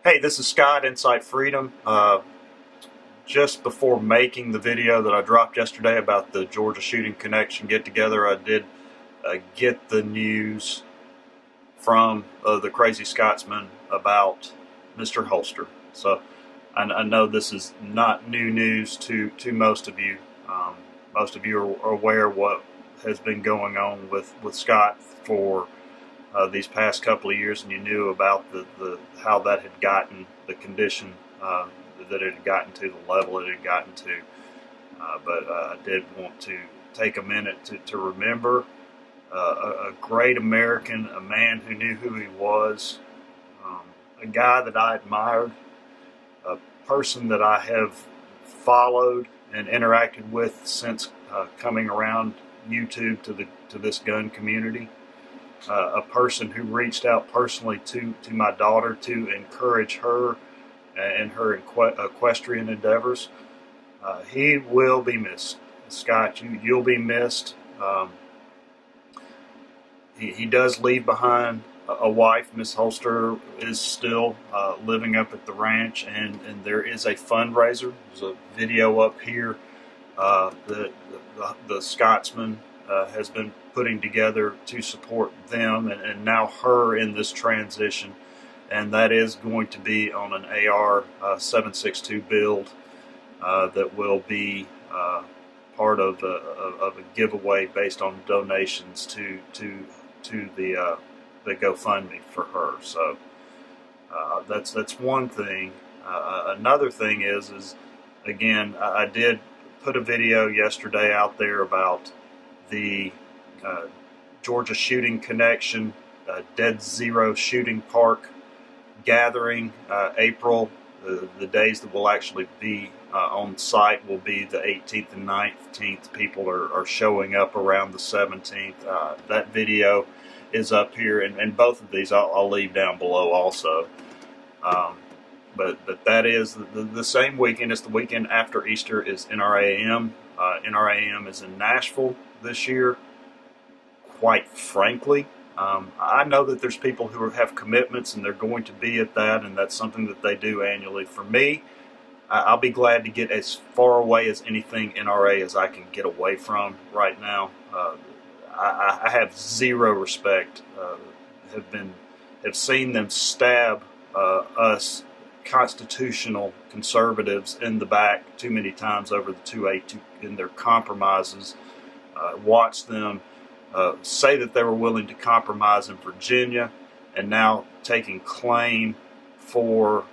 Hey, this is Scott, Insight Freedom. Just before making the video that I dropped yesterday about the Georgia Shooting Connection get-together, I did get the news from the Crazy Scotsman about Mr. Holster. So I know this is not new news to most of you. Most of you are aware what has been going on with Scott for these past couple of years, and you knew about how that had gotten, the condition that it had gotten to, the level it had gotten to. But I did want to take a minute to remember a great American, a man who knew who he was, a guy that I admired, a person that I have followed and interacted with since coming around YouTube to this gun community. A person who reached out personally to my daughter to encourage her in her equestrian endeavors. He will be missed. Scott, you'll be missed. He does leave behind a wife. Miss Holster is still living up at the ranch, and there is a fundraiser. There's a video up here that the Scotsman has been putting together to support them and now her in this transition, and that is going to be on an AR-762 build that will be part of a giveaway based on donations to the GoFundMe for her. So that's one thing. Another thing is again, I did put a video yesterday out there about the Georgia Shooting Connection Dead Zero Shooting Park gathering. April, the days that will actually be on site will be the 18th and 19th. People are showing up around the 17th. That video is up here, and both of these I'll leave down below also. But that is the same weekend. It's the weekend after Easter is NRAM. NRAM is in Nashville this year. Quite frankly, I know that there's people who have commitments and they're going to be at that, and that's something that they do annually. For me, I'll be glad to get as far away as anything NRA as I can get away from right now. I have zero respect. Have seen them stab us constitutional conservatives in the back too many times over the 2-8 in their compromises. Watched them say that they were willing to compromise in Virginia, and now taking claim for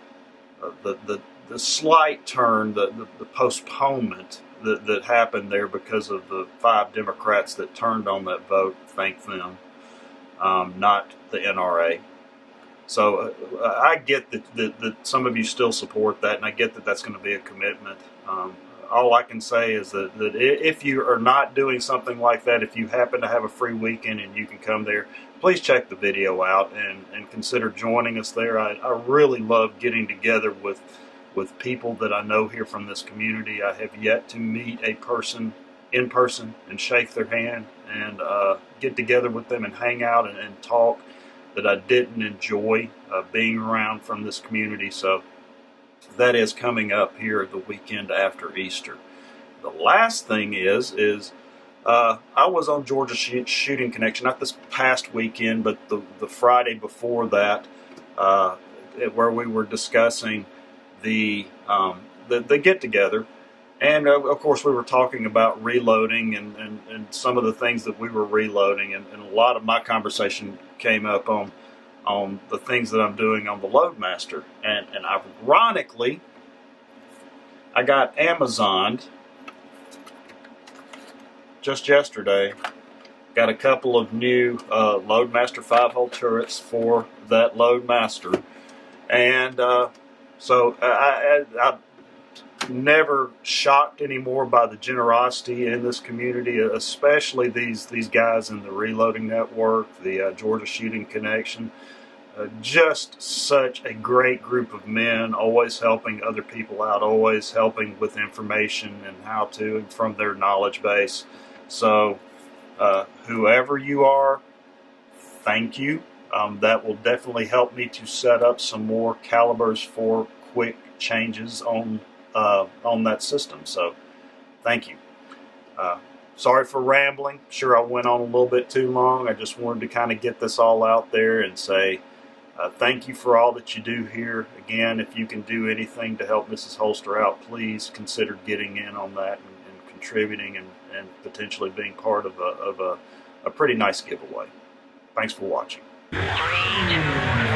the slight turn, the postponement that happened there because of the 5 Democrats that turned on that vote. Thank them, not the NRA. So I get that some of you still support that, and I get that that's going to be a commitment. All I can say is that if you are not doing something like that, if you happen to have a free weekend and you can come there, please check the video out and consider joining us there. I really love getting together with people that I know here from this community. I have yet to meet a person in person and shake their hand and get together with them and hang out and talk that I didn't enjoy being around from this community. So that is coming up here the weekend after Easter. The last thing is I was on Georgia Shooting Connection, not this past weekend, but the Friday before that, where we were discussing the get-together. And of course we were talking about reloading and some of the things that we were reloading, and a lot of my conversation came up on the things that I'm doing on the Loadmaster. And ironically, I got Amazoned just yesterday. Got a couple of new Loadmaster 5-hole turrets for that Loadmaster. And so I'm never shocked anymore by the generosity in this community, especially these guys in the Reloading Network, the Georgia Shooting Connection. Just such a great group of men, always helping other people out, always helping with information and how to, and from their knowledge base. So whoever you are, thank you. That will definitely help me to set up some more calibers for quick changes on that system. So thank you. Sorry for rambling. Sure, I went on a little bit too long. I just wanted to kind of get this all out there and say thank you for all that you do here. Again, if you can do anything to help Mrs. Holster out, please consider getting in on that and contributing and potentially being part of a pretty nice giveaway. Thanks for watching. 3, 2, 1.